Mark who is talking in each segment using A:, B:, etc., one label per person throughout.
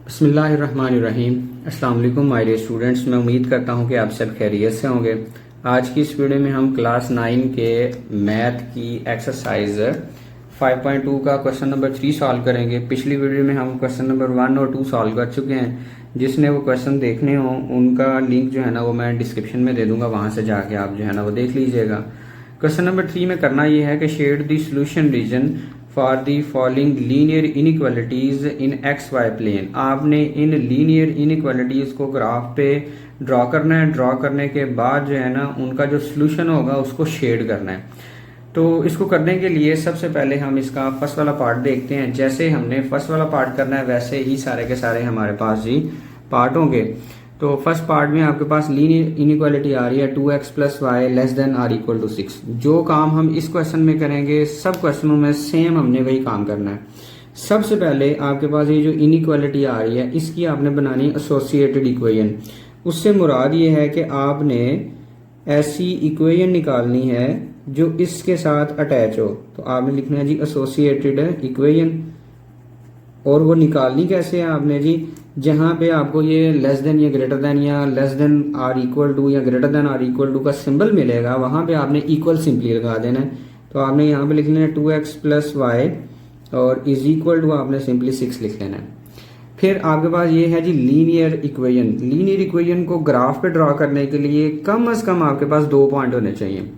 A: बिस्मिल्लाहिर्रहमानिर्रहीम। अस्सलाम वालेकुम माय डियर स्टूडेंट्स। मैं उम्मीद करता हूँ कि आप सब खैरियत से होंगे। आज की इस वीडियो में हम क्लास 9 के मैथ की एक्सरसाइज 5.2 का क्वेश्चन नंबर 3 सॉल्व करेंगे। पिछली वीडियो में हम क्वेश्चन नंबर 1 और 2 सॉल्व कर चुके हैं। जिसने वो क्वेश्चन देखने हो उनका लिंक जो है ना वो मैं डिस्क्रिप्शन में दे दूंगा, वहाँ से जाके आप जो है ना वो देख लीजिएगा। क्वेश्चन नंबर 3 में करना ये है कि shade the solution region for the following linear inequalities in x y plane. आपने इन लीनियर इनइक्वालिटीज को ग्राफ पे ड्रॉ करना है। ड्रॉ करने के बाद जो है ना उनका जो सोल्यूशन होगा उसको शेड करना है। तो इसको करने के लिए सबसे पहले हम इसका फर्स्ट वाला पार्ट देखते हैं। जैसे हमने फर्स्ट वाला पार्ट करना है वैसे ही सारे के सारे हमारे पास जी पार्ट होंगे। तो फर्स्ट पार्ट में आपके पास लीनियर इनइक्वालिटी आ रही है 2x plus y less than or equal to 6। जो काम हम इस क्वेश्चन में करेंगे सब क्वेश्चनों में सेम हमने वही काम करना है। सबसे पहले आपके पास ये जो इनइक्वालिटी आ रही है इसकी आपने बनानी एसोसिएटेड इक्वेशन। उससे मुराद ये है कि आपने ऐसी इक्वेशन निकालनी है जो इसके साथ अटैच हो। तो आपने लिखना है जी एसोसिएटेड इक्वेशन। और वो निकालनी कैसे है आपने जी, जहां पे आपको ये लेस देन या ग्रेटर देन या less than or equal to या greater than or equal to का सिंबल मिलेगा वहां पे आपने इक्वल सिंपली लगा देना है। तो आपने यहाँ पे लिख लेना है 2x प्लस वाई और इज इक्वल टू आपने सिंपली 6 लिख लेना है। फिर आपके पास ये है जी लीनियर इक्वेशन। लीनियर इक्वेशन को ग्राफ पे ड्रॉ करने के लिए कम से कम आपके पास 2 पॉइंट होने चाहिए।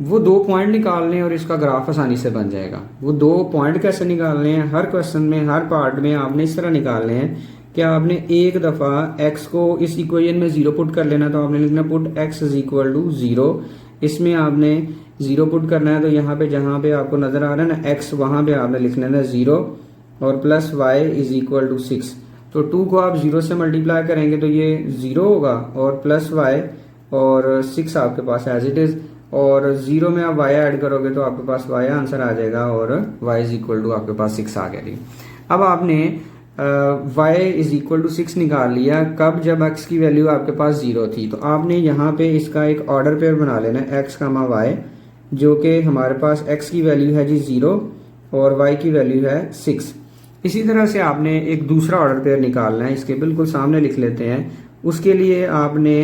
A: वो 2 पॉइंट निकालने और इसका ग्राफ आसानी से बन जाएगा। वो 2 पॉइंट कैसे निकालने हैं, हर क्वेश्चन में हर पार्ट में आपने इस तरह निकालने हैं कि आपने एक दफा x को इस इक्वेशन में 0 पुट कर लेना। तो आपने लिखना put x is equal to 0। इसमें आपने 0 पुट करना है। तो यहाँ पे जहां पे आपको नजर आ रहा है ना x, वहां पे आपने लिख लेना 0 और plus y is equal to 6। तो 2 को आप 0 से मल्टीप्लाई करेंगे तो ये 0 होगा और प्लस y और 6 आपके पास एज इट इज। और 0 में आप y ऐड करोगे तो आपके पास y आंसर आ जाएगा और y इज इक्वल टू आपके पास 6 आ गया जी। अब आपने y इज इक्वल टू 6 निकाल लिया कब, जब x की वैल्यू आपके पास 0 थी। तो आपने यहाँ पे इसका एक ऑर्डर पेयर बना लेना है x कामा y, जो कि हमारे पास x की वैल्यू है जी 0 और y की वैल्यू है 6। इसी तरह से आपने एक दूसरा ऑर्डर पेयर निकालना है। इसके बिल्कुल सामने लिख लेते हैं। उसके लिए आपने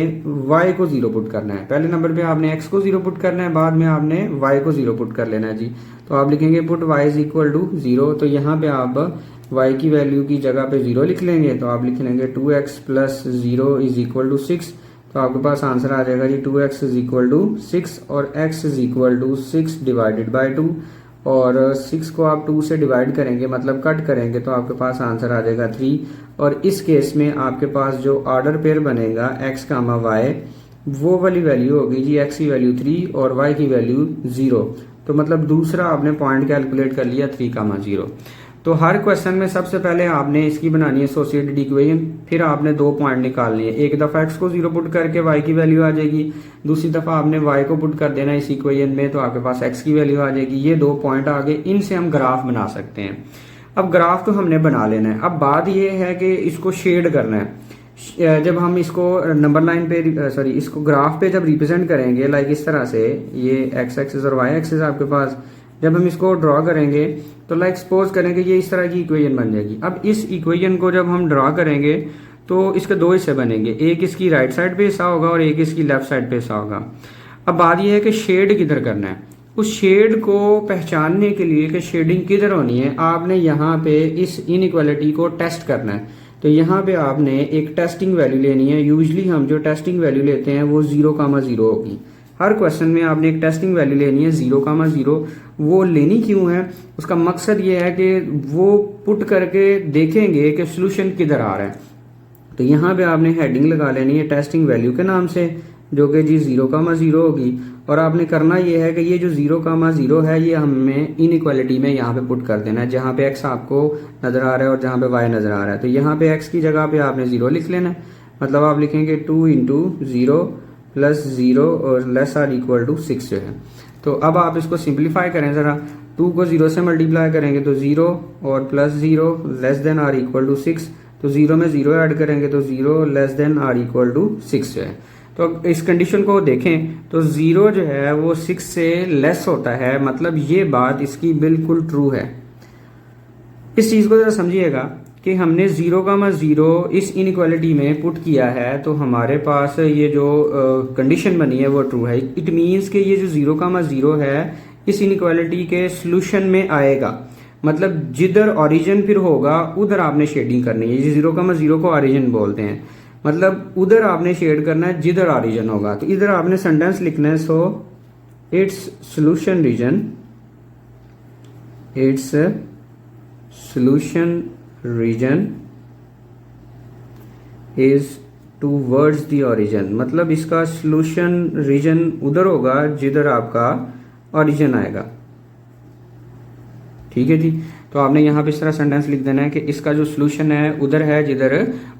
A: y को 0 पुट करना है। पहले नंबर पे आपने x को 0 पुट करना है, बाद में आपने y को 0 पुट कर लेना है जी। तो आप लिखेंगे put y is equal to 0। तो यहाँ पे आप y की वैल्यू की जगह पे 0 लिख लेंगे। तो आप लिख लेंगे 2x plus 0 is equal to 6। तो आपके पास आंसर आ जाएगा जी 2x इज इक्वल टू 6 और x is equal to 6 divided by 2। और 6 को आप 2 से डिवाइड करेंगे मतलब कट करेंगे तो आपके पास आंसर आ जाएगा 3। और इस केस में आपके पास जो ऑर्डर पेयर बनेगा x कामा y, वो वाली वैल्यू होगी जी x की वैल्यू 3 और y की वैल्यू 0। तो मतलब दूसरा आपने पॉइंट कैलकुलेट कर लिया 3 कामा 0। तो हर क्वेश्चन में सबसे पहले आपने इसकी बनानी है एसोसिएटेड इक्वेशन। फिर आपने 2 पॉइंट निकालनी है। एक दफा x को 0 पुट करके y की वैल्यू आ जाएगी, दूसरी दफा आपने y को पुट कर देना इस इक्वेशन में तो आपके पास x की वैल्यू आ जाएगी। ये 2 पॉइंट आ गए, इनसे हम ग्राफ बना सकते हैं। अब ग्राफ तो हमने बना लेना है। अब बात ये है कि इसको शेड करना है। जब हम इसको नंबर लाइन पे इसको ग्राफ पे जब रिप्रेजेंट करेंगे लाइक इस तरह से, ये x एक्सिस और y एक्सिस आपके पास, जब हम इसको ड्रॉ करेंगे तो लाइक सपोज करेंगे ये इस तरह की इक्वेशन बन जाएगी। अब इस इक्वेशन को जब हम ड्रॉ करेंगे तो इसके 2 हिस्से बनेंगे, एक इसकी राइट साइड पे हिस्सा होगा और एक इसकी लेफ्ट साइड पे हिस्सा होगा। अब बात यह है कि शेड किधर करना है। उस शेड को पहचानने के लिए कि शेडिंग किधर होनी है, आपने यहाँ पे इस इनइक्वालिटी को टेस्ट करना है। तो यहाँ पे आपने एक टेस्टिंग वैल्यू लेनी है। यूजली हम जो टेस्टिंग वैल्यू लेते हैं वो 0,0 होगी। हर क्वेश्चन में आपने एक टेस्टिंग वैल्यू लेनी है 0,0। वो लेनी क्यों है, उसका मकसद ये है कि वो पुट करके देखेंगे कि सोल्यूशन किधर आ रहा है। तो यहाँ पे आपने हेडिंग लगा लेनी है टेस्टिंग वैल्यू के नाम से, जो कि जी 0,0 होगी। और आपने करना ये है कि ये जो 0,0 है ये हमें इनइक्वालिटी में यहाँ पे पुट कर देना है, जहाँ पे x आपको नजर आ रहा है और जहाँ पे y नजर आ रहा है। तो यहाँ पे x की जगह पे आपने 0 लिख लेना है। मतलब आप लिखेंगे 2 इंटू 0 प्लस 0 और लेस आर इक्वल टू 6 जो है। तो अब आप इसको सिंप्लीफाई करें जरा। 2 को 0 से मल्टीप्लाई करेंगे तो 0 और plus 0 less than or equal to 6। तो 0 में 0 ऐड करेंगे तो 0 less than or equal to 6 जो है। तो इस कंडीशन को देखें तो 0 जो है वो 6 से लेस होता है, मतलब ये बात इसकी बिल्कुल ट्रू है। इस चीज को जरा समझिएगा कि हमने 0,0 इस इनइक्वालिटी में पुट किया है, तो हमारे पास ये जो कंडीशन बनी है वो ट्रू है। इट मीन्स कि ये जो 0,0 है इस इनइक्वालिटी के सोल्यूशन में आएगा। मतलब जिधर ओरिजिन फिर होगा उधर आपने शेडिंग करनी है। ये 0,0 को ओरिजिन बोलते हैं, मतलब उधर आपने शेड करना है जिधर ओरिजिन होगा। तो इधर आपने सेंटेंस लिखना है, so its solution region is towards the origin. मतलब इसका सॉल्यूशन रीजन उधर होगा जिधर आपका ओरिजिन आएगा। ठीक है जी। तो आपने यहाँ पे इस तरह सेंटेंस लिख देना है कि इसका जो सॉल्यूशन है उधर है जिधर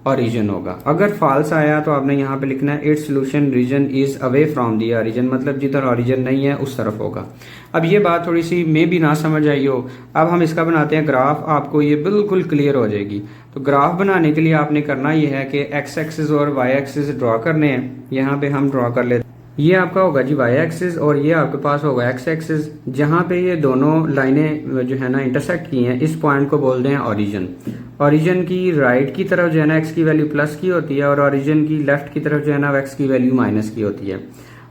A: ओरिजिन होगा। अगर फॉल्स आया तो आपने यहाँ पे लिखना है its solution region is away from the origin, मतलब जिधर ओरिजिन नहीं है उस तरफ होगा। अब ये बात थोड़ी सी मे भी ना समझ आई हो, अब हम इसका बनाते हैं ग्राफ, आपको ये बिल्कुल क्लियर हो जाएगी। तो ग्राफ बनाने के लिए आपने करना ये है कि एक्स एक्सिस और वाई एक्सिस ड्रॉ करने हैं। यहाँ पे हम ड्रॉ कर लेते हैं। ये आपका होगा जी वाई एक्सिस और ये आपके पास होगा एक्स एक्सिस। जहां पे ये दोनों लाइनें जो है ना इंटरसेक्ट की हैं, इस पॉइंट को बोलते हैं ओरिजिन। ओरिजिन की राइट की तरफ जो है ना एक्स की वैल्यू प्लस की होती है और ओरिजिन की लेफ्ट की तरफ जो है ना एक्स की वैल्यू माइनस की होती है।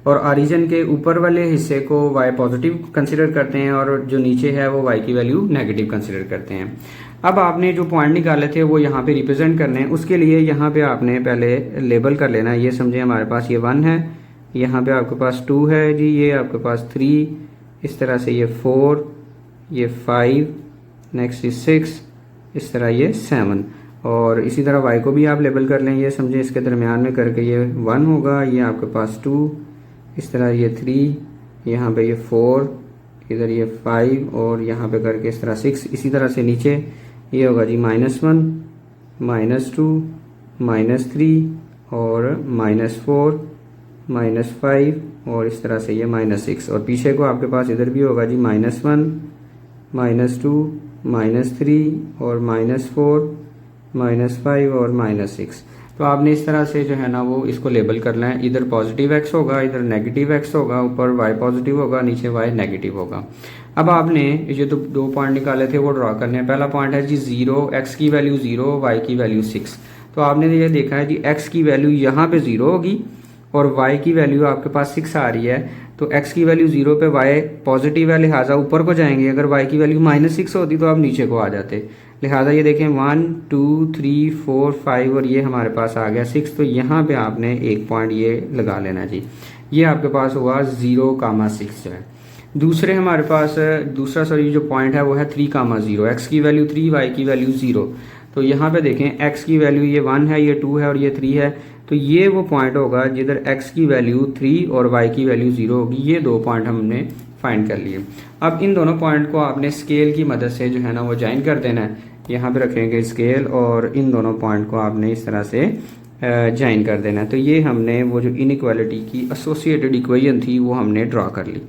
A: और ओरिजिन के ऊपर वाले हिस्से को वाई पॉजिटिव कंसिडर करते हैं और जो नीचे है वो वाई की वैल्यू नेगेटिव कंसिडर करते हैं। अब आपने जो पॉइंट निकाले थे वो यहाँ पे रिप्रेजेंट करने हैं। उसके लिए यहाँ पे आपने पहले लेबल कर लेना है। ये समझे हमारे पास ये 1 है, यहाँ पे आपके पास 2 है जी, ये आपके पास 3, इस तरह से ये 4, ये 5, नेक्स्ट ये 6, इस तरह ये 7। और इसी तरह y को भी आप लेबल कर लें। ये समझे इसके दरमियान में करके ये 1 होगा, ये आपके पास 2, इस तरह ये 3, यहाँ पे ये 4, इधर ये 5 और यहाँ पे करके इस तरह 6। इसी तरह से नीचे ये होगा जी -1, -2, -3 और -4, -5 और इस तरह से ये -6। और पीछे को आपके पास इधर भी होगा जी -1, -2, -3 और -4, -5 और -6। तो आपने इस तरह से जो है ना वो इसको लेबल करना है। इधर पॉजिटिव एक्स होगा, इधर नेगेटिव एक्स होगा, ऊपर वाई पॉजिटिव होगा, नीचे वाई नेगेटिव होगा। अब आपने ये तो 2 पॉइंट निकाले थे वो ड्रॉ करने हैं। पहला पॉइंट है जी 0, एक्स की वैल्यू 0, वाई की वैल्यू 6। तो आपने ये देखा है जी एक्स की वैल्यू यहाँ पे 0 होगी और y की वैल्यू आपके पास 6 आ रही है। तो x की वैल्यू 0 पे y पॉजिटिव है, लिहाजा ऊपर को जाएंगे। अगर y की वैल्यू -6 होती तो आप नीचे को आ जाते। लिहाजा ये देखें 1, 2, 3, 4, 5 और ये हमारे पास आ गया 6। तो यहाँ पे आपने एक पॉइंट ये लगा लेना जी। ये आपके पास हुआ 0,6 जो है। दूसरे हमारे पास दूसरा जो पॉइंट है वो है 3,0, x की वैल्यू 3, y की वैल्यू 0। तो यहाँ पे देखें x की वैल्यू ये 1 है, ये 2 है और ये 3 है। तो ये वो पॉइंट होगा जिधर x की वैल्यू 3 और y की वैल्यू 0 होगी। ये 2 पॉइंट हमने फाइंड कर लिए। अब इन दोनों पॉइंट को आपने स्केल की मदद से जो है ना वो ज्वाइन कर देना है। यहाँ पे रखेंगे स्केल और इन दोनों पॉइंट को आपने इस तरह से ज्वाइन कर देना है। तो ये हमने वो जो इनइक्वालिटी की एसोसिएटेड इक्वेशन थी वो हमने ड्रॉ कर ली।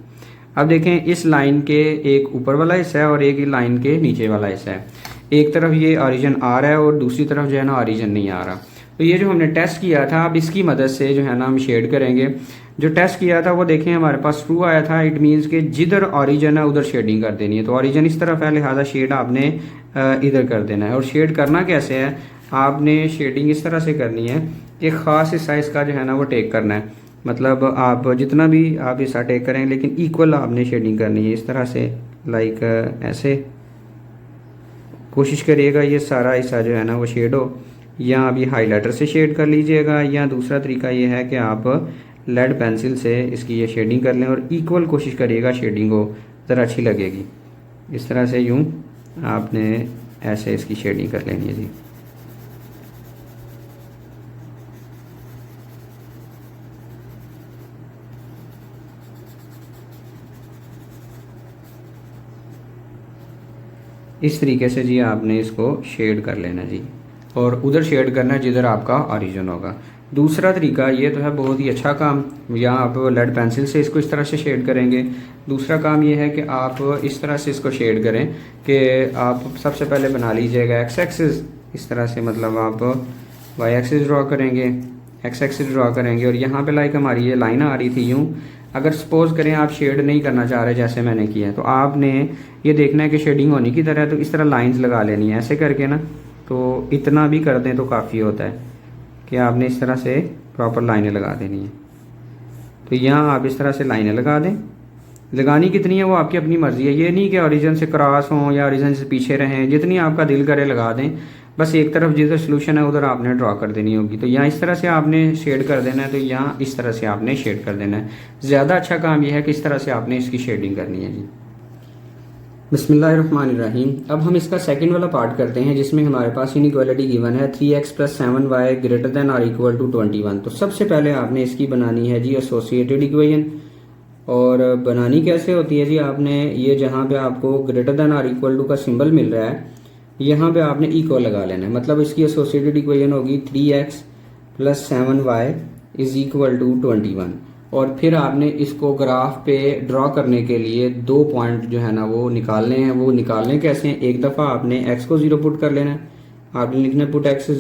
A: अब देखें इस लाइन के एक ऊपर वाला हिस्सा है और एक लाइन के नीचे वाला हिस्सा है। एक तरफ ये ओरिजिन आ रहा है और दूसरी तरफ जो है ना ओरिजिन नहीं आ रहा। तो ये जो हमने टेस्ट किया था अब इसकी मदद से जो है ना हम शेड करेंगे। जो टेस्ट किया था वो देखें हमारे पास ट्रू आया था। इट मीन्स कि जिधर ओरिजिन है उधर शेडिंग कर देनी है। तो ओरिजिन इस तरफ है, लिहाजा शेड आपने इधर कर देना है। और शेड करना कैसे है, आपने शेडिंग इस तरह से करनी है, एक ख़ास हिस्सा इसका जो है ना वो टेक करना है। मतलब आप जितना भी आप हिस्सा टेक करें लेकिन इक्वल आपने शेडिंग करनी है। इस तरह से लाइक ऐसे कोशिश करिएगा ये सारा हिस्सा जो है ना वो शेड हो। या अभी हाइलाइटर से शेड कर लीजिएगा, या दूसरा तरीका ये है कि आप लेड पेंसिल से इसकी ये शेडिंग कर लें और इक्वल कोशिश करिएगा शेडिंग हो, ज़रा अच्छी लगेगी। इस तरह से यूँ आपने ऐसे इसकी शेडिंग कर लेनी है जी। इस तरीके से जी आपने इसको शेड कर लेना जी, और उधर शेड करना है जिधर आपका ओरिजिन होगा। दूसरा तरीका ये तो है बहुत ही अच्छा काम, या आप लेड पेंसिल से इसको इस तरह से शेड करेंगे। दूसरा काम ये है कि आप इस तरह से इसको शेड करें कि आप सबसे पहले बना लीजिएगा एक्स एक्सिस इस तरह से, मतलब आप वाई एक्सिस ड्रॉ करेंगे, एक्स एक्सिस ड्रॉ करेंगे और यहाँ पे लाइक हमारी ये लाइन आ रही थी यूँ। अगर सपोज करें आप शेड नहीं करना चाह रहे जैसे मैंने किया है, तो आपने ये देखना है कि शेडिंग होने की तरह, तो इस तरह लाइंस लगा लेनी है ऐसे करके ना। तो इतना भी कर दें तो काफ़ी होता है कि आपने इस तरह से प्रॉपर लाइनें लगा देनी है। तो यहाँ आप इस तरह से लाइनें लगा दें। लगानी कितनी है वो आपकी अपनी मर्ज़ी है, ये नहीं कि ओरिजिन से क्रॉस हों या ओरिजिन से पीछे रहें, जितनी आपका दिल करे लगा दें। बस एक तरफ जिधर सोल्यूशन है उधर आपने ड्रॉ कर देनी होगी। तो यहाँ इस तरह से आपने शेड कर देना है, तो यहाँ इस तरह से आपने शेड कर देना है। ज़्यादा अच्छा काम यह है कि इस तरह से आपने इसकी शेडिंग करनी है जी। बिस्मिल्लाहिर्रहमानिर्रहीम। अब हम इसका सेकंड वाला पार्ट करते हैं जिसमें हमारे पास इनइक्वालिटी गिवन है 3x + 7y ग्रेटर देन और इक्वल टू 21। तो सबसे पहले आपने इसकी बनानी है जी एसोसिएटेड इक्वेशन। और बनानी कैसे होती है जी, आपने ये जहाँ पे आपको ग्रेटर देन और इक्वल टू का सिंबल मिल रहा है यहाँ पे आपने इक्वल लगा लेना है। मतलब इसकी एसोसिएटेड इक्वेशन होगी 3x + 7y = 21। और फिर आपने इसको ग्राफ पे ड्रॉ करने के लिए 2 पॉइंट जो है ना वो निकालने हैं। वो निकालने कैसे हैं, एक दफ़ा आपने x को 0 पुट कर लेना है, आपने लिखना है पुट x =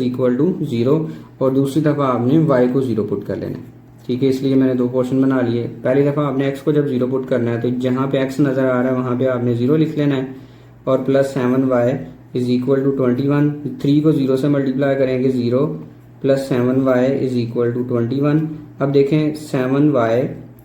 A: 0, और दूसरी दफ़ा आपने y को 0 पुट कर लेना है। ठीक है, इसलिए मैंने 2 पोर्शन बना लिए। पहली दफ़ा आपने x को जब 0 पुट करना है तो जहाँ पे x नज़र आ रहा है वहाँ पे आपने 0 लिख लेना है, और +7y = 21। 3 को 0 से मल्टीप्लाई करेंगे 0 + 7y = 21। अब देखें 7y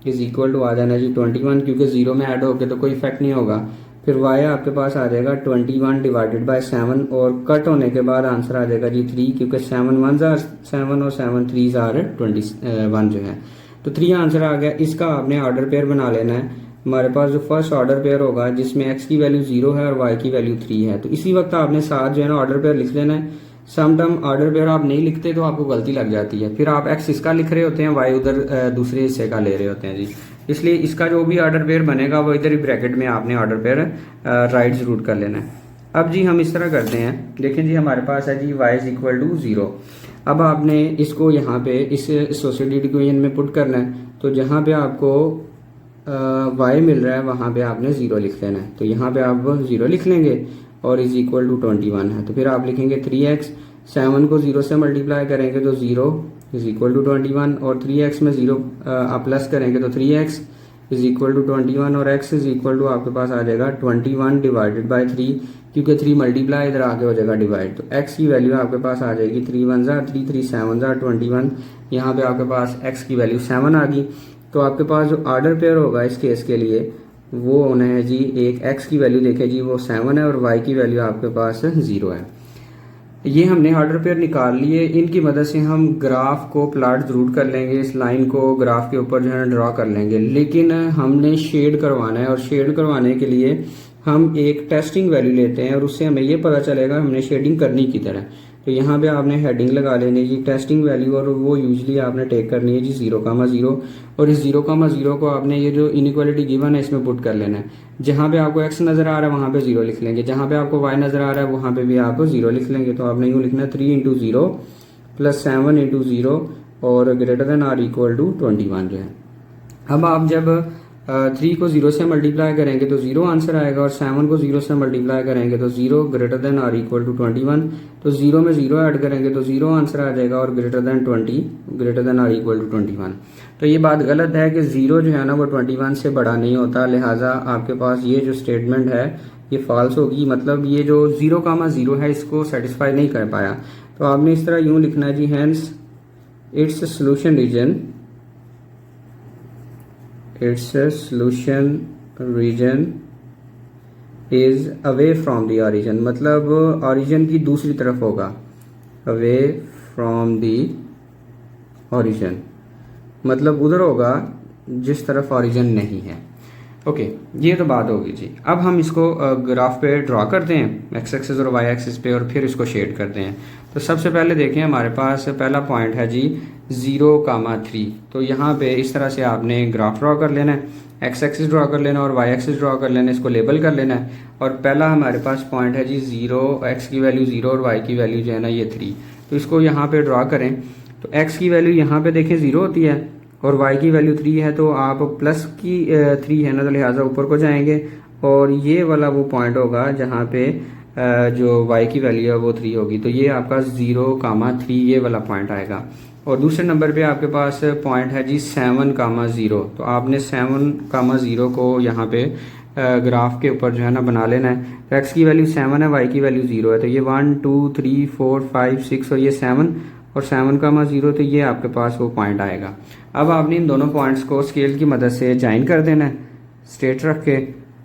A: = आ जाना जी 21, क्योंकि 0 में ऐड होके तो कोई इफेक्ट नहीं होगा। फिर y आपके पास आ जाएगा 21 / 7, और कट होने के बाद आंसर आ जाएगा जी 3, क्योंकि 7 1s are 7 और 7 3s are 21 जो है। तो 3 आंसर आ गया। इसका आपने ऑर्डर पेयर बना लेना है। हमारे पास जो फर्स्ट ऑर्डर पेयर होगा जिसमें x की वैल्यू 0 है और y की वैल्यू 3 है, तो इसी वक्त आपने साथ जो है ना ऑर्डर पेयर लिख लेना है। सम टर्म ऑर्डर पेयर आप नहीं लिखते तो आपको गलती लग जाती है, फिर आप x इसका लिख रहे होते हैं, y उधर दूसरे हिस्से का ले रहे होते हैं जी। इसलिए इसका जो भी ऑर्डर पेयर बनेगा वो इधर ही ब्रैकेट में आपने ऑर्डर पेयर राइट जरूर कर लेना है। अब जी हम इस तरह करते हैं, देखें जी हमारे पास है जी y = 0। अब आपने इसको यहाँ पे इस एसोसिएटेड इक्वेशन में पुट करना है। तो जहाँ पे आपको y मिल रहा है वहाँ पे आपने 0 लिख लेना है। तो यहाँ पे आप 0 लिख लेंगे और = 21 है, तो फिर आप लिखेंगे 3x। 7 को 0 से मल्टीप्लाई करेंगे तो 0 = 21, और 3x में 0 आप प्लस करेंगे तो 3x = 21, और x आपके पास आ जाएगा 21 / 3, क्योंकि 3 मल्टीप्लाई इधर आगे हो जाएगा डिवाइड। तो x की वैल्यू आपके पास आ जाएगी 3 1s are 3 3 7s are 21। यहाँ पे आपके पास x की वैल्यू 7 आ गई। तो आपके पास जो ऑर्डर पेयर होगा इस केस के लिए वो होना है जी, एक x की वैल्यू देखें जी वो 7 है और y की वैल्यू आपके पास 0 है। ये हमने ऑर्डर पेयर निकाल लिए। इनकी मदद से हम ग्राफ को प्लॉट जरूर कर लेंगे, इस लाइन को ग्राफ के ऊपर जो है ड्रॉ कर लेंगे, लेकिन हमने शेड करवाना है। और शेड करवाने के लिए हम एक टेस्टिंग वैल्यू लेते हैं और उससे हमें ये पता चलेगा हमने शेडिंग करनी किधर है। तो यहाँ पे आपने हेडिंग लगा लेनी जी टेस्टिंग वैल्यू, और वो यूजली आपने टेक करनी है जी 0,0, और इस 0,0 को आपने ये जो इनइक्वालिटी गिवन है इसमें पुट कर लेना है। जहाँ पे आपको x नज़र आ रहा है वहाँ पे 0 लिख लेंगे, जहाँ पे आपको y नज़र आ रहा है वहाँ पे भी आप 0 लिख लेंगे। तो आपने यूँ लिखना है 3 × 0 + 7 × 0 और ग्रेटर देन और इक्वल टू 21 जो है। अब आप जब 3 को 0 से मल्टीप्लाई करेंगे तो 0 आंसर आएगा, और 7 को 0 से मल्टीप्लाई करेंगे तो 0 ग्रेटर देन और इक्वल टू 21। तो 0 में 0 ऐड करेंगे तो 0 आंसर आ जाएगा, और ग्रेटर देन 20 ग्रेटर देन और इक्वल टू 21। तो ये बात गलत है कि 0 जो है ना वो 21 से बड़ा नहीं होता, लिहाजा आपके पास ये जो स्टेटमेंट है ये फॉल्स होगी। मतलब ये जो 0,0 है इसको सेटिस्फाई नहीं कर पाया। तो आपने इस तरह यूँ लिखना है जी hence its solution region is away from the origin, मतलब ऑरिजिन की दूसरी तरफ होगा, अवे फ्रॉम द ऑरिजिन मतलब उधर होगा जिस तरफ ऑरिजिन नहीं है। ओके, ये तो बात होगी जी। अब हम इसको ग्राफ पे ड्रॉ करते हैं एक्स एक्सिस और वाई एक्सिस पे, और फिर इसको शेड करते हैं। तो सबसे पहले देखें हमारे पास पहला पॉइंट है जी 0,3। तो यहाँ पे इस तरह से आपने ग्राफ ड्रॉ कर लेना है, एक्स एक्सिस ड्रॉ कर लेना और वाई एक्सिस ड्रॉ कर लेना, इसको लेबल कर लेना है। और पहला हमारे पास पॉइंट है जी 0, एक्स की वैल्यू 0 और वाई की वैल्यू जो है ना ये 3। तो इसको यहाँ पे ड्रॉ करें तो एक्स की वैल्यू यहाँ पे देखें 0 होती है और y की वैल्यू 3 है, तो आप प्लस की 3 है ना, तो लिहाजा ऊपर को जाएंगे और ये वाला वो पॉइंट होगा जहाँ पे जो y की वैल्यू है वो 3 होगी। तो ये आपका 0,3 ये वाला पॉइंट आएगा। और दूसरे नंबर पे आपके पास पॉइंट है जी 7,0। तो आपने 7,0 को यहाँ पे ग्राफ के ऊपर जो है ना बना लेना है। तो एक्स की वैल्यू 7 है, वाई की वैल्यू 0 है, तो ये 1 2 3 4 5 6 और ये 7 और 7 का 0, तो ये आपके पास वो पॉइंट आएगा। अब आपने इन दोनों पॉइंट्स को स्केल की मदद से ज्वाइन कर देना है स्ट्रेट रख के।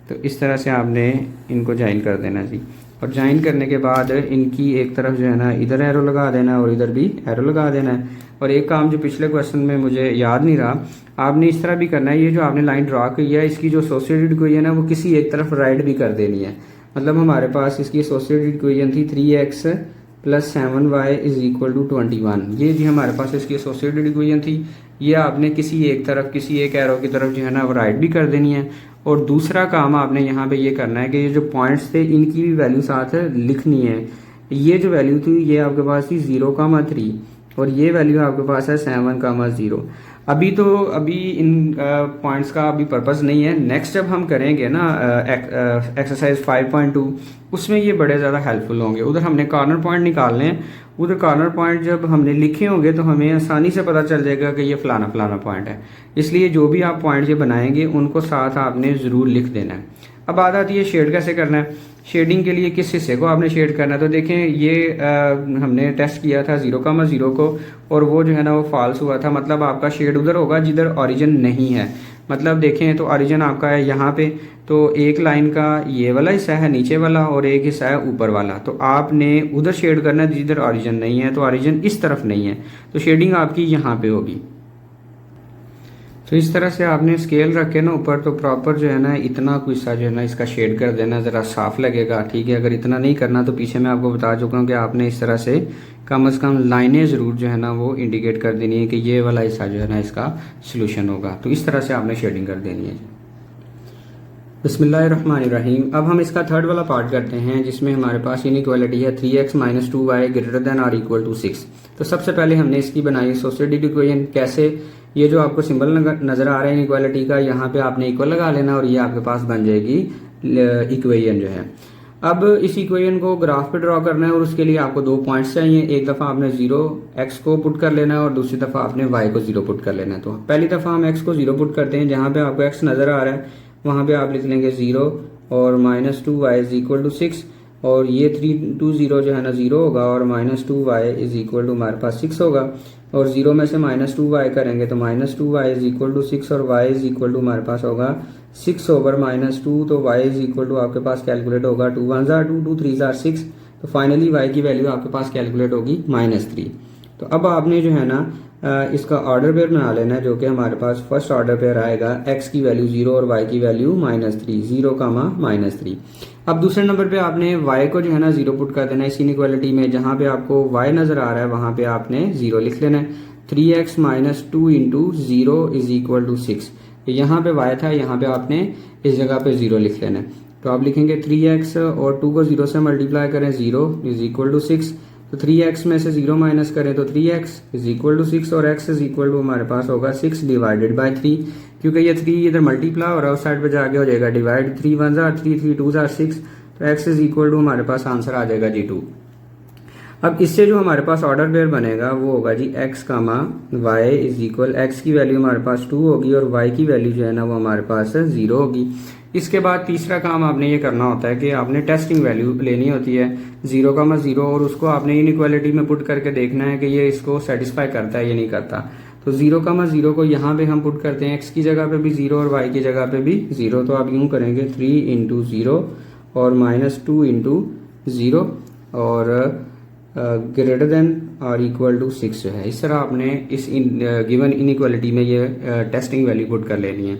A: तो इस तरह से आपने इनको ज्वाइन कर देना जी। और ज्वाइन करने के बाद इनकी एक तरफ जो है ना इधर एरो लगा देना है और इधर भी एरो लगा देना है। और एक काम जो पिछले क्वेश्चन में मुझे याद नहीं रहा, आपने इस तरह भी करना है, ये जो आपने लाइन ड्रा की है इसकी जो एसोसिएटेड इक्वेशन है वो किसी एक तरफ राइट भी कर देनी है। मतलब हमारे पास इसकी एसोसिएटेड इक्वेशन थी 3x plus 7y is equal to 21। ये जी हमारे पास इसकी एसोसिएटेड इक्वेशन थी, ये आपने किसी एक तरफ किसी एक एरो की तरफ जो है ना वो राइट भी कर देनी है। और दूसरा काम आपने यहाँ पे ये करना है कि ये जो पॉइंट्स थे इनकी भी वैल्यू साथ लिखनी है। ये जो वैल्यू थी ये आपके पास थी 0,3 और ये वैल्यू आपके पास है 7,0। अभी इन पॉइंट्स का अभी पर्पस नहीं है। नेक्स्ट जब हम करेंगे ना एक्सरसाइज 5.2 उसमें ये बड़े ज़्यादा हेल्पफुल होंगे। उधर हमने कॉर्नर पॉइंट निकालने हैं, उधर कॉर्नर पॉइंट जब हमने लिखे होंगे तो हमें आसानी से पता चल जाएगा कि ये फलाना फलाना पॉइंट है। इसलिए जो भी आप पॉइंट ये बनाएंगे उनको साथ आपने ज़रूर लिख देना है। अब बात आती है शेड कैसे करना है। शेडिंग के लिए किस हिस्से को आपने शेड करना है, तो देखें ये हमने टेस्ट किया था 0,0 को और वो जो है ना वो फॉल्स हुआ था। मतलब आपका शेड उधर होगा जिधर ओरिजिन नहीं है। मतलब देखें तो ओरिजिन आपका है यहाँ पे, तो एक लाइन का ये वाला हिस्सा है नीचे वाला और एक हिस्सा है ऊपर वाला, तो आपने उधर शेड करना है जिधर ओरिजिन नहीं है। तो ओरिजिन इस तरफ नहीं है तो शेडिंग आपकी यहाँ पे होगी। तो इस तरह से आपने स्केल रख के ना ऊपर तो प्रॉपर जो है ना इतना कुछ हिस्सा जो है ना इसका शेड कर देना, ज़रा साफ लगेगा। ठीक है, अगर इतना नहीं करना तो पीछे मैं आपको बता चुका हूँ कि आपने इस तरह से कम लाइनें ज़रूर जो है ना वो इंडिकेट कर देनी है कि ये वाला हिस्सा जो है ना इसका सोल्यूशन होगा। तो इस तरह से आपने शेडिंग कर देनी है। बिस्मिल्लाहिर्रहमानिर्रहीम। अब हम इसका थर्ड वाला पार्ट करते हैं जिसमें हमारे पास इनइक्वालिटी है 3x - 2y greater than or equal to 6। तो सबसे पहले हमने इसकी बनाई एसोसिएटेड इक्वेशन। कैसे, ये जो आपको सिंबल नजर आ रहा है इनइक्वालिटी का, यहाँ पे आपने इक्वल लगा लेना और ये आपके पास बन जाएगी इक्वेशन जो है। अब इस इक्वेशन को ग्राफ पे ड्रॉ करना है और उसके लिए आपको 2 पॉइंट्स चाहिए। एक दफ़ा आपने 0x को पुट कर लेना है और दूसरी दफ़ा आपने y को 0 पुट कर लेना है। तो पहली दफ़ा हम x को 0 पुट करते हैं, जहाँ पे आपको x नज़र आ रहा है वहाँ पे आप लिख लेंगे 0 और -2y इज इक्वल टू 6 और ये 320 जो है ना 0 होगा और -2y इज इक्वल टू हमारे पास 6 होगा। और 0 में से -2y करेंगे तो -2y इज इक्वल टू 6 और y इज इक्वल टू हमारे पास होगा 6 ओवर -2। तो y इज इक्वल टू आपके पास कैलकुलेट होगा 2 1 जार 2 2 3 जार 6। तो फाइनली y की वैल्यू आपके पास कैलकुलेट होगी -3। तो अब आपने जो है ना इसका ऑर्डर पेयर बना लेना है, जो कि हमारे पास फर्स्ट ऑर्डर पेयर आएगा x की वैल्यू 0 और y की वैल्यू -3, 0, -3। अब दूसरे नंबर पे आपने y को जो है ना 0 पुट कर देना है इस इनइक्वालिटी में। जहाँ पे आपको y नजर आ रहा है वहाँ पे आपने 0 लिख लेना है। 3x - 2 into 0 is equal to 6। यहाँ पे y था, यहाँ पे आपने इस जगह पे 0 लिख लेना है। तो आप लिखेंगे 3x और 2 को 0 से मल्टीप्लाई करें 0 इज इक्वल टू 6। तो 3x में से 0 माइनस करें तो 3x इज इक्वल टू 6 और x इज इक्वल टू हमारे पास होगा 6 डिवाइडेड बाय 3। क्योंकि ये 3 इधर मल्टीप्लाई और उस साइड पे जाके हो जाएगा डिवाइड। 3 1 jar 3 3 2 jar 6। तो x इज इक्वल टू हमारे पास आंसर आ जाएगा जी 2। अब इससे जो हमारे पास ऑर्डर पेयर बनेगा वो होगा जी x, y is equal x की वैल्यू हमारे पास 2 होगी और y की वैल्यू जो है ना वो हमारे पास 0 होगी। इसके बाद तीसरा काम आपने ये करना होता है कि आपने टेस्टिंग वैल्यू लेनी होती है 0,0 और उसको आपने इनइक्वालिटी में पुट करके देखना है कि ये इसको सेटिस्फाई करता है या नहीं करता। तो 0,0 को यहाँ पे हम पुट करते हैं, x की जगह पे भी 0 और y की जगह पे भी 0। तो आप यूं करेंगे 3 इंटू 0 और -2 इंटू 0 और ग्रेटर देन और इक्वल टू 6 जो है। इस तरह आपने इस गिवन इनइक्वालिटी में ये टेस्टिंग वैल्यू पुट कर लेनी है।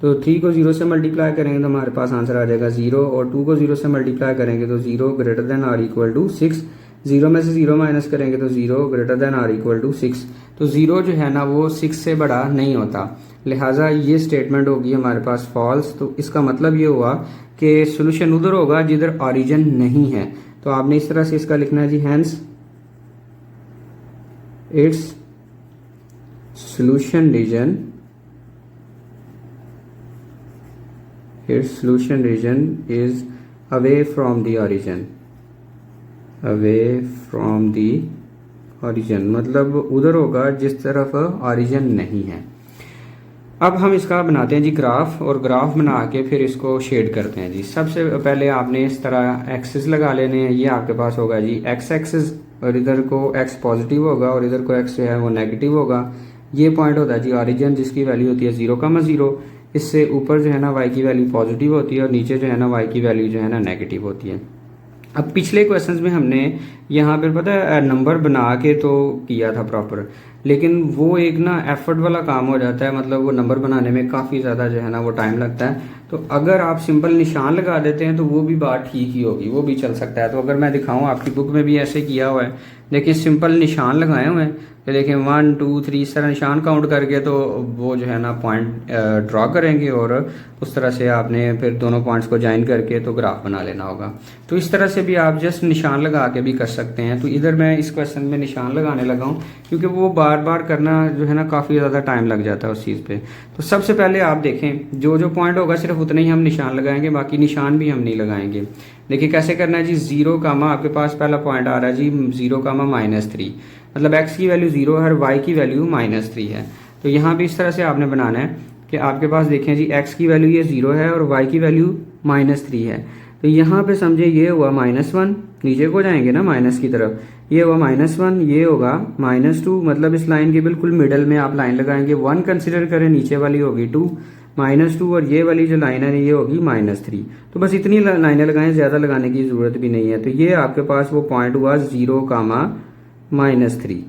A: तो 3 को 0 से मल्टीप्लाई करेंगे तो हमारे पास आंसर आ जाएगा 0 और 2 को 0 से मल्टीप्लाई करेंगे तो 0 ग्रेटर देन और इक्वल टू 6। 0 में से 0 माइनस करेंगे तो 0 ग्रेटर देन और इक्वल टू 6। तो 0 जो है ना वो 6 से बड़ा नहीं होता, लिहाजा ये स्टेटमेंट होगी हमारे पास फॉल्स। तो इसका मतलब ये हुआ कि सोल्यूशन उधर होगा जिधर ऑरिजिन नहीं है। तो आपने इस तरह से इसका लिखना है जी, hence its solution region is away from the origin, मतलब उधर होगा जिस तरफ ओरिजिन नहीं है। अब हम इसका बनाते हैं जी ग्राफ, और ग्राफ बना के फिर इसको शेड करते हैं जी। सबसे पहले आपने इस तरह एक्सिस लगा लेने हैं। ये आपके पास होगा जी एक्स एक्सिस, और इधर को एक्स पॉजिटिव होगा और इधर को एक्स जो है वो नेगेटिव होगा। ये पॉइंट होता है जी ऑरिजिन, जिसकी वैल्यू होती है 0,0। इससे ऊपर जो है ना वाई की वैल्यू पॉजिटिव होती है और नीचे जो है ना वाई की वैल्यू जो है ना नेगेटिव होती है। अब पिछले क्वेश्चंस में हमने यहाँ पर पता है नंबर बना के तो किया था प्रॉपर, लेकिन वो एक ना एफर्ट वाला काम हो जाता है, मतलब वो नंबर बनाने में काफ़ी ज़्यादा जो है ना वो टाइम लगता है। तो अगर आप सिंपल निशान लगा देते हैं तो वो भी बात ठीक ही होगी, वो भी चल सकता है। तो अगर मैं दिखाऊं, आपकी बुक में भी ऐसे किया हुआ है, देखिए सिंपल निशान लगाए हुए हैं। तो देखिए 1 2 3 इस तरह निशान काउंट करके तो वो जो है ना पॉइंट ड्रॉ करेंगे, और उस तरह से आपने फिर दोनों पॉइंट्स को ज्वाइन करके तो ग्राफ बना लेना होगा। तो इस तरह से भी आप जस्ट निशान लगा के भी कर सकते हैं। तो इधर मैं इस क्वेश्चन में निशान लगाने लगा हूँ, क्योंकि वो बार बार करना जो है ना काफ़ी ज़्यादा टाइम लग जाता है उस चीज़ पे। तो सबसे पहले आप देखें, जो जो पॉइंट होगा सिर्फ उतने ही हम निशान लगाएंगे, बाकी निशान भी हम नहीं लगाएंगे। देखिए कैसे करना है जी। 0, आपके पास पहला पॉइंट आ रहा है जी 0,-3, मतलब x की वैल्यू 0 है और y की वैल्यू -3 है। तो यहाँ भी इस तरह से आपने बनाना है कि आपके पास देखें जी x की वैल्यू ये 0 है और y की वैल्यू -3 है। तो यहाँ पे समझे ये हुआ -1, नीचे को जाएंगे ना माइनस की तरफ, ये हुआ -1, ये होगा -2, मतलब इस लाइन के बिल्कुल मिडल में आप लाइन लगाएंगे। 1 कंसिडर करें, नीचे वाली होगी 2, -2, और ये वाली जो लाइन है ये होगी -3। तो बस इतनी लाइनें लगाएं, ज़्यादा लगाने की ज़रूरत भी नहीं है। तो ये आपके पास वो पॉइंट हुआ 0,-3।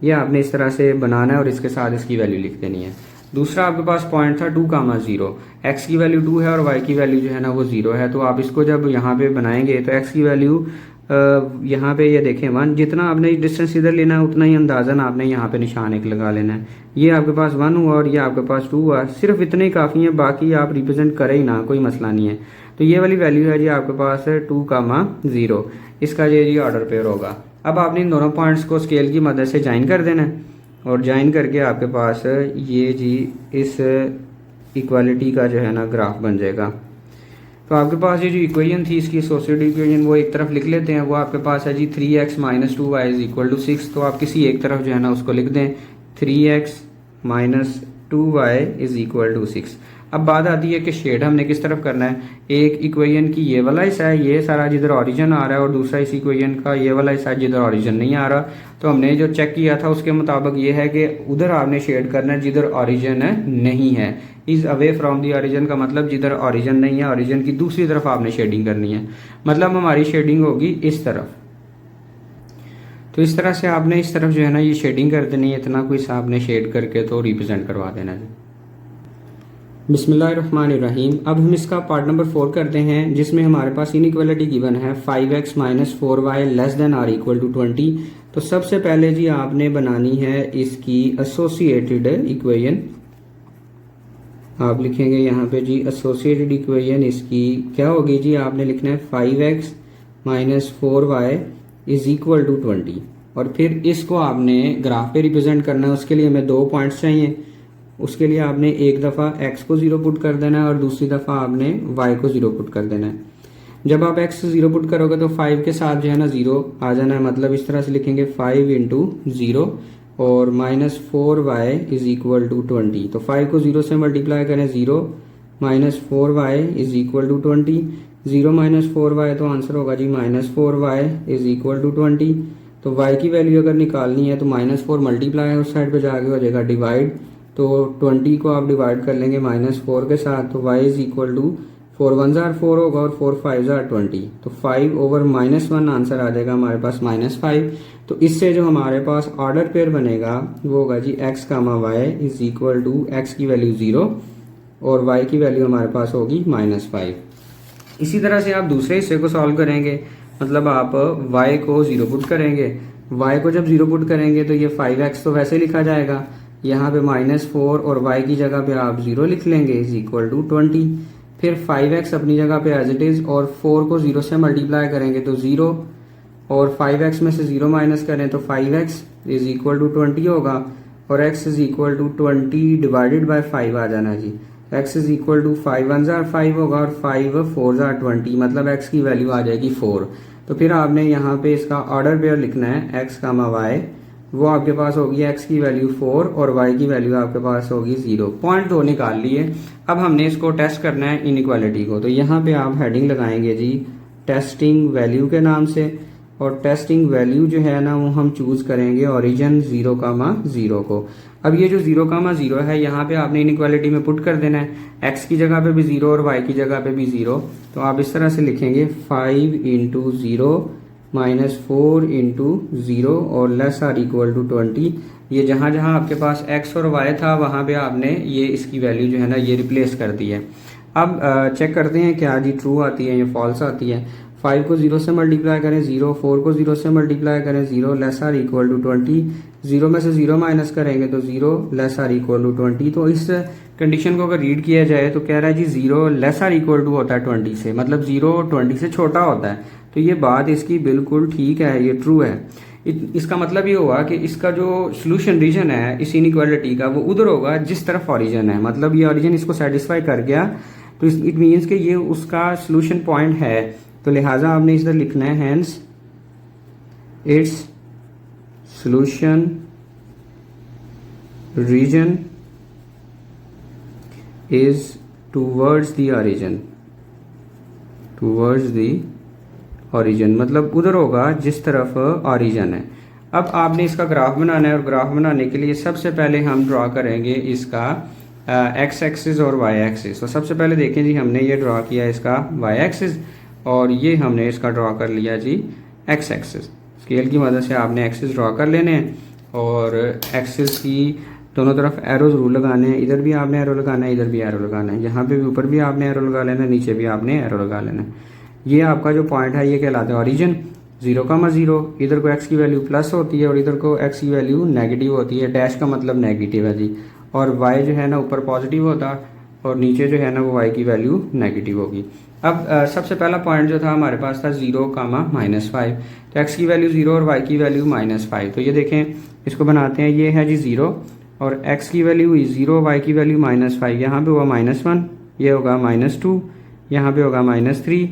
A: ये आपने इस तरह से बनाना है और इसके साथ इसकी वैल्यू लिख देनी है। दूसरा आपके पास पॉइंट था 2,0, x की वैल्यू 2 है और y की वैल्यू जो है ना वो 0 है। तो आप इसको जब यहाँ पे बनाएंगे तो x की वैल्यू यहाँ पे ये देखें 1, जितना आपने डिस्टेंस इधर लेना है उतना ही अंदाजन आपने यहाँ पे निशान एक लगा लेना है। ये आपके पास 1 हुआ और ये आपके पास 2 हुआ, सिर्फ इतने ही काफ़ी है, बाकी आप रिप्रेजेंट करें ही ना, कोई मसला नहीं है। तो ये वाली वैल्यू है जी आपके पास 2,0, इसका ये जी ऑर्डर पेयर होगा। अब आपने इन दोनों पॉइंट्स को स्केल की मदद से ज्वाइन कर देना है, और ज्वाइन करके आपके पास ये जी इस इक्वालिटी का जो है ना ग्राफ बन जाएगा। तो आपके पास ये जो इक्वेशन थी इसकी एसोसिएटिव इक्वेशन वो एक तरफ लिख लेते हैं। वो आपके पास है जी 3x - 2y = 6। तो आप किसी एक तरफ जो है ना उसको लिख दें 3x - 2y = 6। अब बात आती है कि शेड हमने किस तरफ करना है। एक इक्वेशन की ये वाला हिस्सा है, ये सारा जिधर ओरिजिन आ रहा है, और दूसरा इस इक्वेशन का ये वाला हिस्सा जिधर ओरिजिन नहीं आ रहा। तो हमने जो चेक किया था उसके मुताबिक ये है कि उधर आपने शेड करना है जिधर ओरिजिन नहीं है। Is away from the origin का मतलब जिधर ओरिजिन नहीं है, ओरिजिन की दूसरी तरफ आपने शेडिंग करनी है। मतलब हमारी शेडिंग होगी इस तरफ। तो इस तरह से आपने इस तरफ जो है ना ये शेडिंग कर देनी है, इतना कोई सा आपने शेड करके तो रिप्रेजेंट करवा देना है। बिस्मिल्लाहिर्रहमानिर्रहीम। अब हम इसका पार्ट नंबर 4 करते हैं, जिसमें हमारे पास इनइक्वालिटी गिवन है 5x - 4y < ≤ 20। तो सबसे पहले जी आपने बनानी है इसकी एसोसिएटेड इक्वेशन। आप लिखेंगे यहाँ पे जी एसोसिएटेड इक्वेशन इसकी क्या होगी जी, आपने लिखना है 5x - 4y = 20, और फिर इसको आपने ग्राफ पे रिप्रेजेंट करना है। उसके लिए हमें 2 पॉइंट्स चाहिए। उसके लिए आपने एक दफ़ा x को 0 पुट कर देना है और दूसरी दफ़ा आपने y को 0 पुट कर देना है। जब आप x 0 पुट करोगे तो 5 के साथ जो है ना 0 आ जाना है, मतलब इस तरह से लिखेंगे 5 × 0 और -4y = 20। तो 5 को 0 से मल्टीप्लाई करें, 0 - 4y = 20। 0 - 4y तो आंसर होगा जी -4y = 20। तो y की वैल्यू अगर निकालनी है तो -4 मल्टीप्लाई उस साइड पे जाके हो जाएगा डिवाइड। तो 20 को आप डिवाइड कर लेंगे -4 के साथ, तो y = 4 1 = 4 होगा और 4 5 = 20। तो 5/-1 आंसर आ जाएगा हमारे पास -5। तो इससे जो हमारे पास ऑर्डर पेयर बनेगा वो होगा जी x, y = x की वैल्यू 0 और y की वैल्यू हमारे पास होगी -5। इसी तरह से आप दूसरे हिस्से को सॉल्व करेंगे, मतलब आप y को 0 पुट करेंगे। y को जब 0 पुट करेंगे तो ये 5x तो वैसे लिखा जाएगा, यहाँ पे -4 और y की जगह पे आप 0 लिख लेंगे = 20। फिर 5x अपनी जगह पे एज इट इज़, और 4 को 0 से मल्टीप्लाई करेंगे तो 0, और 5x में से 0 माइनस करें तो 5x = 20 होगा, और x = 20 डिवाइडेड बाय 5 आ जाना जी। x = 5 1 = 5 होगा और 5 4 = 20, मतलब x की वैल्यू आ जाएगी 4। तो फिर आपने यहाँ पे इसका ऑर्डर पेयर लिखना है x, y वो आपके पास होगी x की वैल्यू 4 और y की वैल्यू आपके पास होगी 0। पॉइंट 2 निकाल लिए। अब हमने इसको टेस्ट करना है इनइक्वालिटी को, तो यहाँ पे आप हेडिंग लगाएंगे जी टेस्टिंग वैल्यू के नाम से, और टेस्टिंग वैल्यू जो है ना वो हम चूज करेंगे ओरिजिन 0,0 को। अब ये जो 0,0 है यहाँ पे आपने इनइक्वालिटी में पुट कर देना है, x की जगह पे भी 0 और y की जगह पे भी 0। तो आप इस तरह से लिखेंगे 5 इंटू 0 माइनस 4 इंटू 0 और लेस आर इक्वल टू 20। ये जहाँ जहाँ आपके पास x और y था वहाँ पे आपने ये इसकी वैल्यू जो है ना ये रिप्लेस कर दी है। अब चेक करते हैं क्या जी ट्रू आती है या फॉल्स आती है। 5 को 0 से मल्टीप्लाई करें 0, 4 को 0 से मल्टीप्लाई करें 0, लेस आर इक्वल टू 20। 0 में से 0 माइनस करेंगे तो 0, लेस आर इक्वल टू 20। तो इस कंडीशन को अगर रीड किया जाए तो कह रहा है जी 0 लेस आर इक्वल टू होता है 20 से, मतलब 0 20 से छोटा होता है। तो ये बात इसकी बिल्कुल ठीक है, ये ट्रू है। इसका मतलब ये हुआ कि इसका जो सोल्यूशन रीजन है इस इनइक्वालिटी का वो उधर होगा जिस तरफ ऑरिजिन है, मतलब ये ऑरिजिन इसको सेटिस्फाई कर गया तो इट मीन्स कि ये उसका सोल्यूशन पॉइंट है। तो लिहाजा आपने इधर लिखना है hence its solution region is towards the origin, towards the origin मतलब उधर होगा जिस तरफ ऑरिजिन है। अब आपने इसका ग्राफ बनाना है और ग्राफ बनाने के लिए सबसे पहले हम ड्रॉ करेंगे इसका एक्स एक्सिस और वाई एक्सिस। तो सबसे पहले देखें जी हमने ये ड्रॉ किया इसका वाई एक्सिस और ये हमने इसका ड्रॉ कर लिया जी एक्स एक्सिस। स्केल की मदद से आपने एक्सिस ड्रॉ कर लेने हैं और एक्सिस की दोनों तरफ एरो जरूर लगाने हैं, इधर भी आपने एरो लगाना है, इधर भी एरो लगाना है, यहाँ पे भी ऊपर भी आपने एरो लगा लेना है, नीचे भी आपने एरो लगा लेना है। ये आपका जो पॉइंट है ये कहलाता है ओरिजिन 0,0। इधर को x की वैल्यू प्लस होती है और इधर को x की वैल्यू नेगेटिव होती है। डैश का मतलब नेगेटिव है जी, और y जो है ना ऊपर पॉजिटिव होता और नीचे जो है ना वो y की वैल्यू नेगेटिव होगी। अब सबसे पहला पॉइंट जो था हमारे पास था 0,-5। तो x की वैल्यू 0 और y की वैल्यू -5। तो ये देखें इसको बनाते हैं, ये है जी 0 और x की वैल्यू हुई 0, y की वैल्यू -5। यहाँ पे हुआ -1, ये होगा -2, यहाँ पे होगा -3,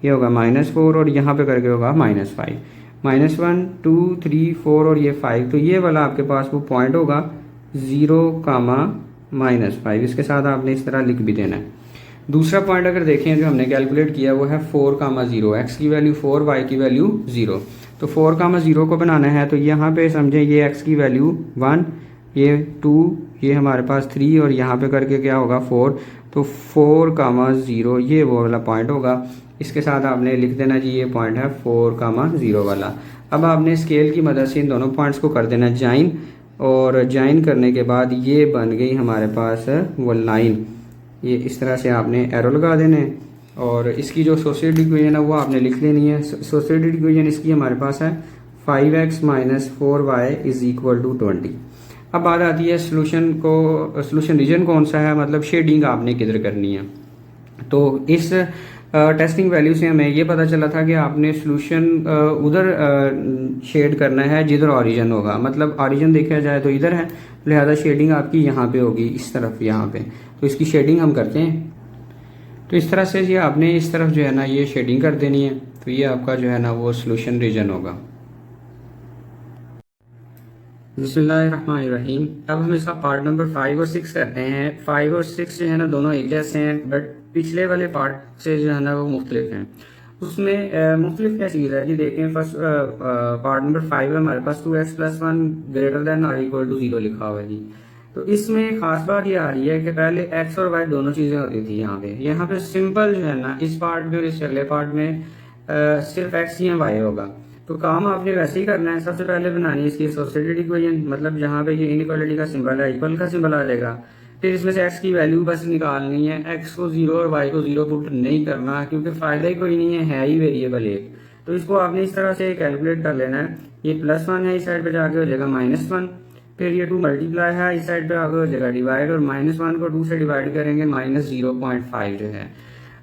A: ये होगा -4 और यहाँ पे करके होगा -5। -1, 2, 3, 4 और ये 5। तो ये वाला आपके पास वो पॉइंट होगा 0,-5। इसके साथ आपने इस तरह लिख भी देना है। दूसरा पॉइंट अगर देखें जो हमने कैलकुलेट किया वो है 4,0। x की वैल्यू 4, y की वैल्यू 0। तो 4,0 को बनाना है तो यहाँ पे समझे ये x की वैल्यू 1, ये 2, ये हमारे पास 3 और यहाँ पे करके क्या होगा 4। तो 4,0 ये वो वाला पॉइंट होगा। इसके साथ आपने लिख देना जी ये पॉइंट है 4,0 वाला। अब आपने स्केल की मदद से इन दोनों पॉइंट्स को कर देना ज्वाइन, और ज्वाइन करने के बाद ये बन गई हमारे पास वो लाइन। ये इस तरह से आपने एरो लगा देने और इसकी जो एसोसिएटेड इक्वेशन है वो आपने लिख लेनी है। एसोसिएटेड इक्वेशन इसकी हमारे पास है 5x - 4y = 20। अब बात आती है सोल्यूशन को, सोल्यूशन रीजन कौन सा है, मतलब शेडिंग आपने किधर करनी है। तो इस टेस्टिंग वैल्यू से हमें ये पता चला था कि आपने सोल्यूशन उधर शेड करना है जिधर ऑरिजिन होगा, मतलब ऑरिजिन देखा जाए तो इधर है, लिहाजा शेडिंग आपकी यहाँ पे होगी इस तरफ, यहाँ पे। तो इसकी शेडिंग हम करते हैं। तो इस तरह से ये आपने इस तरफ जो है ना ये शेडिंग कर देनी है, तो ये आपका जो है ना वो सोल्यूशन रीजन होगा। बिस्मिल्लाहिर्रहमानिर्रहीम। अब हम इसका पार्ट नंबर 5 और 6 करते हैं। 5 और 6 जो है ना दोनों एक जैसे हैं, बट पिछले वाले पार्ट से जो है ना वो मुख्तलिफ हैं। उसमें मुख्तलिफ क्या चीज़ है जी, देखें फर्स्ट पार्ट नंबर 5 है हमारे पास 2x + 1 > 0 लिखा हुआ है जी। तो इसमें खास बात ये आ रही है कि पहले x और y दोनों चीज़ें होती थी यहाँ पे सिंपल जो है ना इस पार्ट में और इस अगले पार्ट में सिर्फ x या y होगा। तो काम आपने वैसे ही करना है। सबसे पहले बनानी है इसकी एसोसिएटेड इक्वेशन, मतलब जहाँ पे ये इनइक्वालिटी का सिंबल है इक्वल का सिंबल आ जाएगा। फिर इसमें से x की वैल्यू बस निकालनी है। x को 0 और y को 0 पुट नहीं करना क्योंकि फायदा ही कोई नहीं है ही वेरिएबल एक। तो इसको आपने इस तरह से कैलकुलेट कर लेना है। ये +1 है, इस साइड पे जाके हो जाएगा -1। फिर ये 2 मल्टीप्लाई है, इस साइड पे आगे हो जाएगा डिवाइड, और -1 को 2 से डिवाइड करेंगे -0.5 जो है।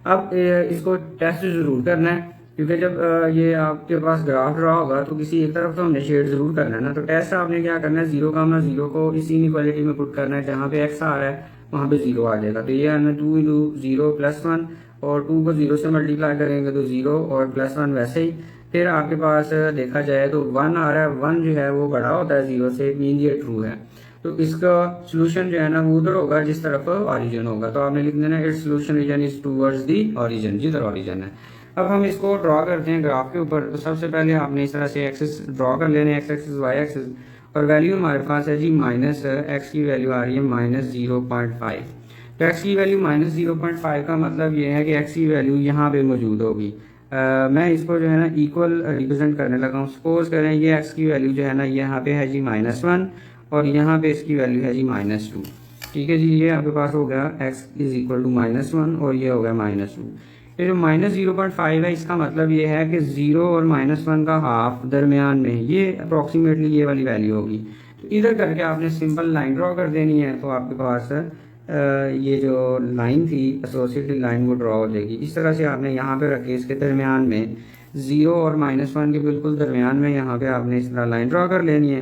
A: अब इसको टेस्ट जरूर करना है क्योंकि जब ये आपके पास ग्राफ ड्रा होगा तो किसी एक तरफ तो हमने शेड जरूर करना है ना। तो टेस्ट आपने क्या करना है, 0,0 को इसी इनइक्वालिटी में पुट करना है, जहाँ पे x आ रहा है वहाँ पे 0 आ जाएगा। तो ये हमने 2 × 0 + 1 और 2 को 0 से मल्टीप्लाई करेंगे तो 0 और +1 वैसे ही। फिर आपके पास देखा जाए तो 1 आ रहा है, 1 जो है वो बड़ा होता है 0 से, मीन ये ट्रू है। तो इसका सोल्यूशन जो है ना वो उधर होगा जिस तरफ ऑरिजिन होगा। तो आपने लिख देना its solution region is towards the origin, जिधर ऑरिजिन है। अब हम इसको ड्रॉ करते हैं ग्राफ के ऊपर। तो सबसे पहले आपने इस तरह से एक्सिस ड्रॉ कर लेने, एक्स एक्सिस वाई एक्सिस, और वैल्यू हमारे पास है जी माइनस एक्स की वैल्यू आ रही है -0.5। तो एक्स की वैल्यू -0.5 का मतलब ये है कि एक्स की वैल्यू यहाँ पे मौजूद होगी। मैं इसको जो है ना इक्वल रिप्रेजेंट करने लगा हूँ। सपोज करें ये एक्स की वैल्यू जो है ना यहाँ पे है जी -1 और यहाँ पे इसकी वैल्यू है जी -2। ठीक है जी, ये आपके पास हो गया x इज इक्वल टू -1 और ये हो गया -2। ये जो -0.5 है इसका मतलब ये है कि 0 और -1 का हाफ दरमियान में, ये अप्रॉक्सीमेटली ये वाली वैल्यू होगी। तो इधर करके आपने सिंपल लाइन ड्रॉ कर देनी है। तो आपके पास ये जो लाइन थी एसोसिएटेड लाइन वो ड्रॉ हो जाएगी। इस तरह से आपने यहाँ पे रखे, इसके दरमियान में 0 और -1 के बिल्कुल दरमियान में यहाँ पे आपने इस तरह लाइन ड्रॉ कर लेनी है।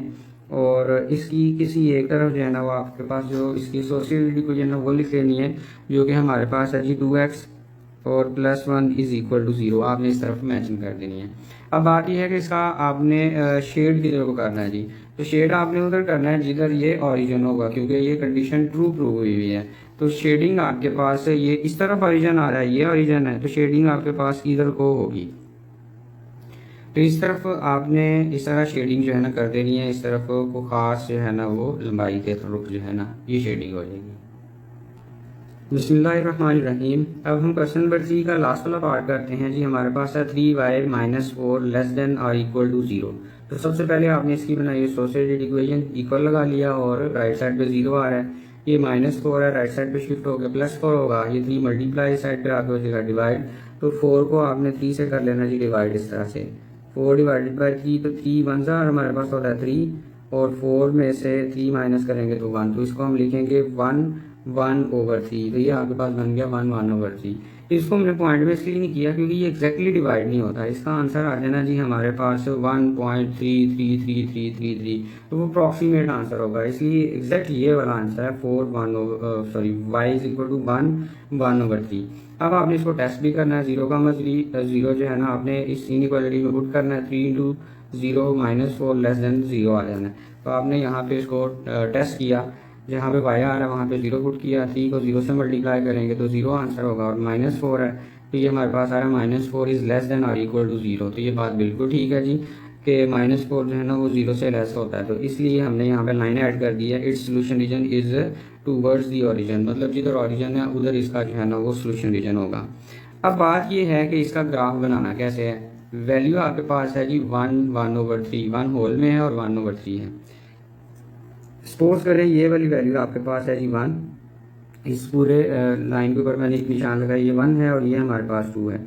A: और इसकी किसी एक तरफ जो है ना वो आपके पास जो इसकी एसोसिएटेड इक्वेशन है वो लिख लेनी है, जो कि हमारे पास है जी 2x और +1 इज इक्वल टू 0। आपने इस तरफ मैचिंग कर देनी है। अब बात यह है कि इसका आपने शेड किधर को करना है जी। तो शेड आपने उधर करना है जिधर ये ऑरिजिन होगा, क्योंकि ये कंडीशन ट्रू प्रूव हुई हुई है। तो शेडिंग आपके पास ये इस तरफ ऑरिजिन आ रहा है, ये ऑरिजिन है, तो शेडिंग आपके पास इधर को होगी। तो इस तरफ आपने इस तरह शेडिंग जो है ना कर देनी है। इस तरफ को खास जो है ना वो लंबाई के रुख जो है ना ये शेडिंग हो जाएगी। बिस्मिल्लाहिर्रहमानिर्रहीम। अब हम क्वेश्चन नंबर 3 का लास्ट वाला पार्ट करते हैं जी। हमारे पास है 3y - 4 लेस देन और इक्वल टू 0। तो सबसे पहले आपने इसकी बनाई एसोसिएटेड इक्वेशन, इक्वल लगा लिया और राइट साइड पे 0 आ रहा है, ये -4 है, राइट साइड पे शिफ्ट हो गया +4 होगा, ये 3 मल्टीप्लाई साइड पे आके हो जाएगा डिवाइड। तो 4 को आपने 3 से कर लेना जी डिवाइड। इस तरह से 4 डिवाइडेड बाई 3, तो 3 1 हमारे पास होता है 3 और 4 में से 3 माइनस करेंगे तो 1। तो इसको हम लिखेंगे 1/3। तो ये आपके पास बन गया 1/3। इसको हमने पॉइंट में इसलिए नहीं किया क्योंकि ये एग्जैक्टली डिवाइड नहीं होता। इसका आंसर आ जाना जी हमारे पास 1.33333। तो वो अप्रॉक्सीमेट आंसर होगा, इसलिए एग्जैक्ट ये वाला आंसर है y इज इक्वल टू 1/3। अब आपने इसको टेस्ट भी करना है। 0 का मतलब 0 जो है ना आपने इस इनइक्वालिटी में पुट करना है। 3 × 0 - 4 लेस देन 0 आ जाना है। तो आपने यहाँ पे इसको टेस्ट किया, जहाँ पे y आ रहा है वहाँ पे 0 पुट किया, 3 को 0 से मल्टीप्लाई करेंगे तो 0 आंसर होगा। और -4 है तो ये हमारे पास आ रहा है -4 इज लेस देन और इक्वल टू 0। तो ये बात बिल्कुल ठीक है जी कि -4 जो है ना वो 0 से लेस होता है। तो इसलिए हमने यहाँ पे लाइन ऐड कर दी है, its solution region is towards the origin, मतलब जिधर ऑरिजिन है उधर इसका जो है ना वो सोल्यूशन रीजन होगा। अब बात ये है कि इसका ग्राफ बनाना कैसे है। वैल्यू आपके पास है जी 1/3, 1 होल में है और 1/3 है। सपोज करें ये वाली वैल्यू आपके पास है जी 1, इस पूरे लाइन के ऊपर मैंने एक निशान लगाया, ये 1 है और ये हमारे पास 2 है।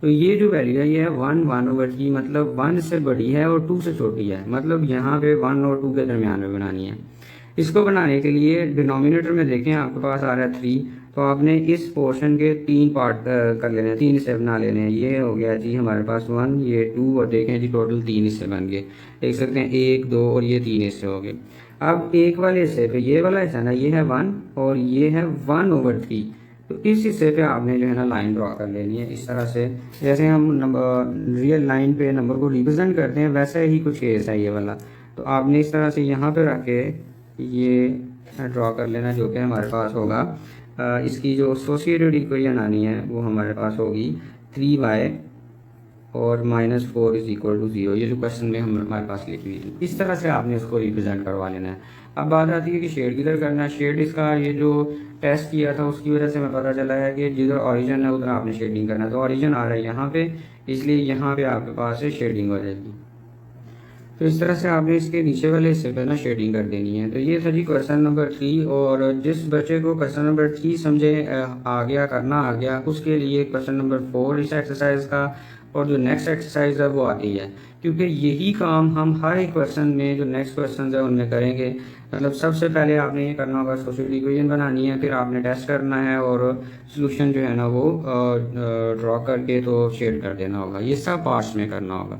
A: तो ये जो वैल्यू है ये है 1/3, मतलब 1 से बड़ी है और 2 से छोटी है, मतलब यहाँ पे 1 और 2 के दरमियान में बनानी है। इसको बनाने के लिए डिनोमिनेटर में देखें आपके पास आ रहा है 3, तो आपने इस पोर्शन के 3 पार्ट कर लेने हैं, 3 हिस्से बना लेने हैं। ये हो गया जी हमारे पास 1, ये 2 और देखें जी टोटल 3 हिस्से बन गए। देख सकते हैं 1 2 और ये 3 हिस्से हो गए। अब एक वाले हिस्से पे ये वाला हिस्सा ना ये है 1 और ये है 1/3। तो इस हिस्से पे आपने जो है ना लाइन ड्रॉ कर लेनी है इस तरह से, जैसे हम नंबर रियल लाइन पे नंबर को रिप्रेजेंट करते हैं वैसे ही कुछ केस है ये वाला। तो आपने इस तरह से यहाँ पे रख के ये ड्रॉ कर लेना, जो कि हमारे पास होगा इसकी जो एसोसिएटेड इक्वेशन आनी है वो हमारे पास होगी 3y और -4 इज इक्वल टू 0। ये जो क्वेश्चन में हमारे पास लिखी हुई है, इस तरह से आपने उसको रिप्रेजेंट करवा लेना है। अब बात आती है कि शेड किधर करना है। शेड इसका ये जो टेस्ट किया था उसकी वजह से हमें पता चला है कि जिधर ऑरिजिन है उधर आपने शेडिंग करना है। तो ऑरिजिन आ रहा है यहाँ पे, इसलिए यहाँ पे आपके पास शेडिंग हो जाएगी। तो इस तरह से आपने इसके नीचे वाले हिस्से पे ना शेडिंग कर देनी है। तो ये था जी क्वेश्चन नंबर 3। और जिस बच्चे को क्वेश्चन नंबर 3 समझे आ गया, करना आ गया, उसके लिए क्वेश्चन नंबर 4 इस एक्सरसाइज का और जो नेक्स्ट एक्सरसाइज है वो आती है, क्योंकि यही काम हम हर एक क्वेश्चन में जो नेक्स्ट क्वेश्चन है उनमें करेंगे। मतलब सबसे पहले आपने ये करना होगा, सोशल इक्वेशन बनानी है, फिर आपने टेस्ट करना है और सोल्यूशन जो है ना वो ड्रॉ करके तो शेड कर देना होगा। ये सब पार्ट्स में करना होगा।